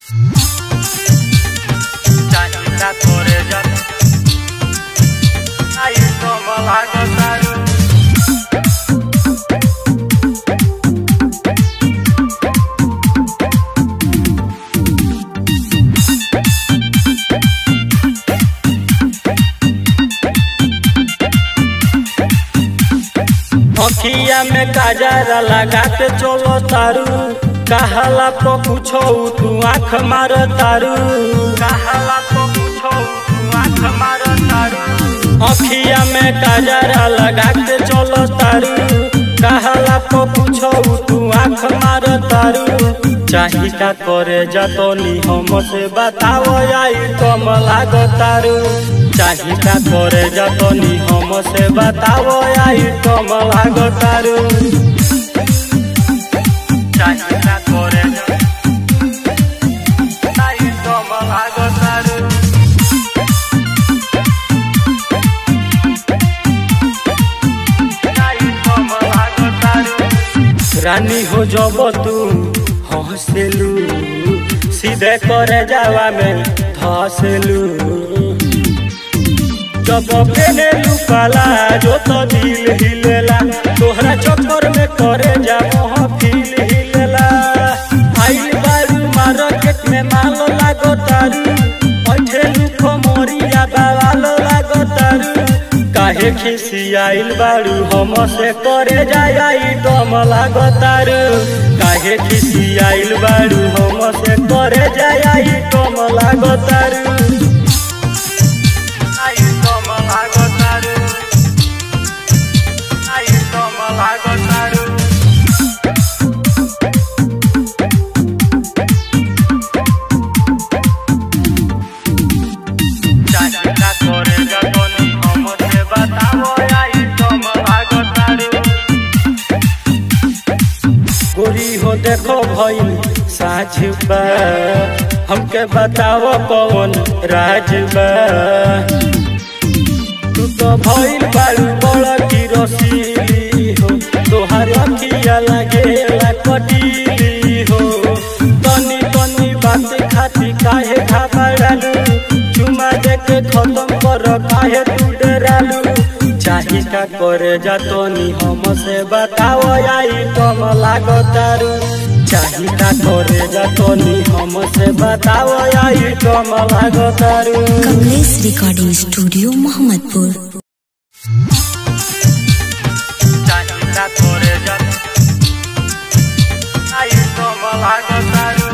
Cita करे जत आई कमल लागतारू अखिया में काजरा लगा के चलो तारू कहला तो पूछो तू आँख मार तारू कहला तो पूछो तू आँख मार तारू अखिया में काजरा लगा के चलो तारू कहला तो पूछो तू आँख मार तारू चाही का करे जतनी हमसे बताओ आई कमल लागतारू चाही का करे जतनी हमसे बताओ आई कमल लागतारू चाही का करे आई कमल लागतारू आई कमल लागतारू रानी हो जब तू हंसलू सीधे करे जावा में धसलू जब पेनेलू काला जो तो दिल हिलेला तोहरा चक्कर में करे जा महफिल हिलेला आई बारू मार्केट में माल लागतारू बैठेलू खमरिया बाल लागतारू काहे खिसियाइल बारू हमसे करे जाई दम लागतारू काहे खिसियाइल बारू हमसे करे जाई दम लागतारू आई दम लागतारू आई दम लागतारू चाचा करे जतनी हमसे बताओ आई दम लागतारू गोरी हो देखो भइल साझ बा हमके बताओ कौन राज बा तू तो भइल बारू बड़ा की रसीली हो तोहार अखिया लागेला कटीली हो तनी तनी बात खाती काहे घबरालू चुमा देके खत्म कर काहे तू डरालू चाही का करे जतनी हमसे बताओ आई कमल लागतारू चाही का करे जतनी हमसे बताओ आई कमल लागतारू कमलेश रिकॉर्डिंग स्टूडियो मोहम्मदपुर चाही का करे जत आई कमल लागतारू